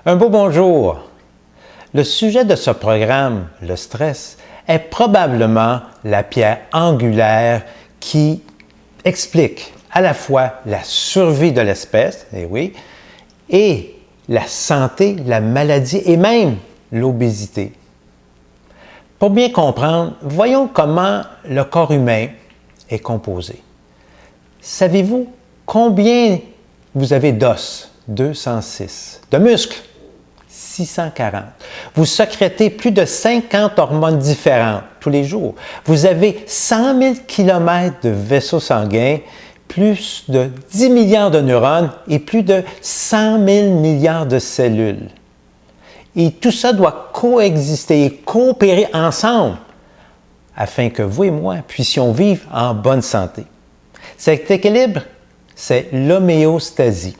Un beau bonjour! Le sujet de ce programme, le stress, est probablement la pierre angulaire qui explique à la fois la survie de l'espèce, eh oui, et la santé, la maladie et même l'obésité. Pour bien comprendre, voyons comment le corps humain est composé. Savez-vous combien vous avez d'os? 206. De muscles? 640. Vous sécrétez plus de 50 hormones différentes tous les jours. Vous avez 100 000 km de vaisseaux sanguins, plus de 10 milliards de neurones et plus de 100 000 milliards de cellules. Et tout ça doit coexister et coopérer ensemble afin que vous et moi puissions vivre en bonne santé. Cet équilibre, c'est l'homéostasie.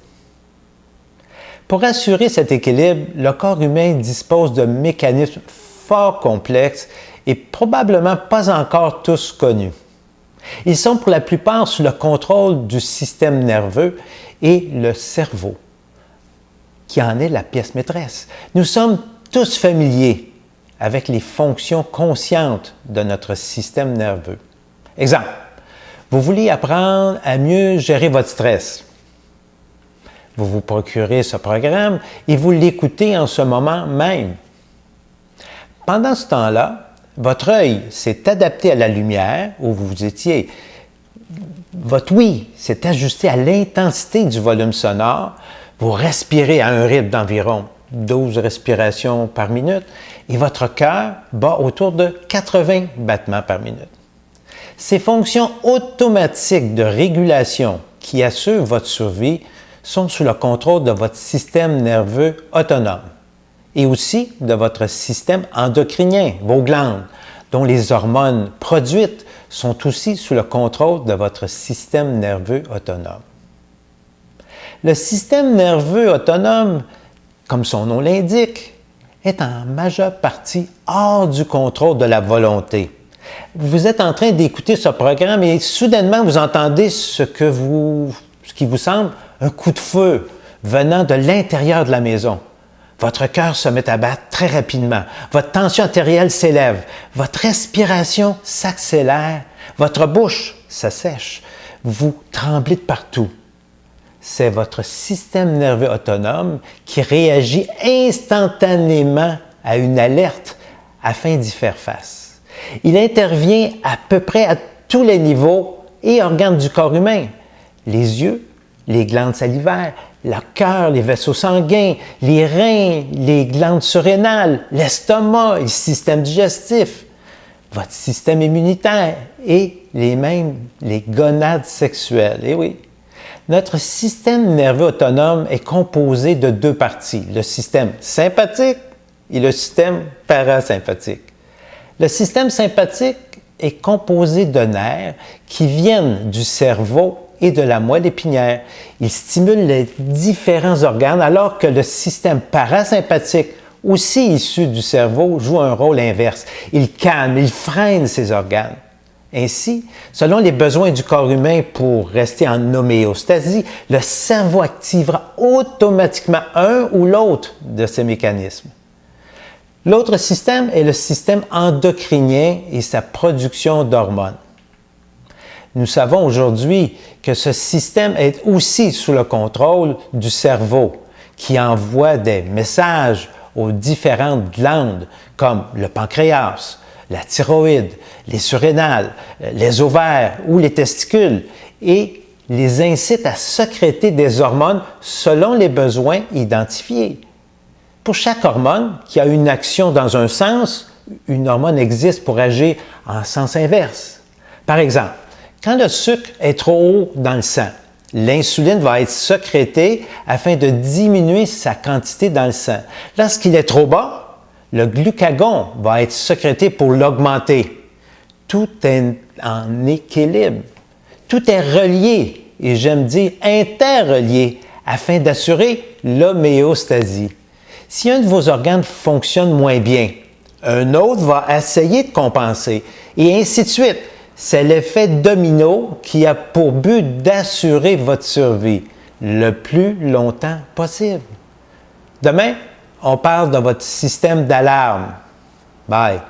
Pour assurer cet équilibre, le corps humain dispose de mécanismes fort complexes et probablement pas encore tous connus. Ils sont pour la plupart sous le contrôle du système nerveux et le cerveau, qui en est la pièce maîtresse. Nous sommes tous familiers avec les fonctions conscientes de notre système nerveux. Exemple, vous voulez apprendre à mieux gérer votre stress. Vous vous procurez ce programme et vous l'écoutez en ce moment même. Pendant ce temps-là, votre œil s'est adapté à la lumière où vous étiez. Votre ouïe s'est ajusté à l'intensité du volume sonore. Vous respirez à un rythme d'environ 12 respirations par minute et votre cœur bat autour de 80 battements par minute. Ces fonctions automatiques de régulation qui assurent votre survie sont sous le contrôle de votre système nerveux autonome et aussi de votre système endocrinien, vos glandes, dont les hormones produites sont aussi sous le contrôle de votre système nerveux autonome. Le système nerveux autonome, comme son nom l'indique, est en majeure partie hors du contrôle de la volonté. Vous êtes en train d'écouter ce programme et soudainement vous entendez ce qui vous semble un coup de feu venant de l'intérieur de la maison. Votre cœur se met à battre très rapidement. Votre tension artérielle s'élève. Votre respiration s'accélère. Votre bouche s'assèche. Vous tremblez de partout. C'est votre système nerveux autonome qui réagit instantanément à une alerte afin d'y faire face. Il intervient à peu près à tous les niveaux et organes du corps humain. Les yeux, les glandes salivaires, le cœur, les vaisseaux sanguins, les reins, les glandes surrénales, l'estomac, le système digestif, votre système immunitaire et les gonades sexuelles. Eh oui, notre système nerveux autonome est composé de deux parties, le système sympathique et le système parasympathique. Le système sympathique est composé de nerfs qui viennent du cerveau et de la moelle épinière. Il stimule les différents organes alors que le système parasympathique, aussi issu du cerveau, joue un rôle inverse. Il calme, il freine ces organes. Ainsi, selon les besoins du corps humain pour rester en homéostasie, le cerveau activera automatiquement un ou l'autre de ces mécanismes. L'autre système est le système endocrinien et sa production d'hormones. Nous savons aujourd'hui que ce système est aussi sous le contrôle du cerveau, qui envoie des messages aux différentes glandes comme le pancréas, la thyroïde, les surrénales, les ovaires ou les testicules et les incite à sécréter des hormones selon les besoins identifiés. Pour chaque hormone qui a une action dans un sens, une hormone existe pour agir en sens inverse. Par exemple, quand le sucre est trop haut dans le sang, l'insuline va être sécrétée afin de diminuer sa quantité dans le sang. Lorsqu'il est trop bas, le glucagon va être sécrété pour l'augmenter. Tout est en équilibre. Tout est relié, et j'aime dire interrelié, afin d'assurer l'homéostasie. Si un de vos organes fonctionne moins bien, un autre va essayer de compenser, et ainsi de suite. C'est l'effet domino qui a pour but d'assurer votre survie le plus longtemps possible. Demain, On parle de votre système d'alarme. Bye.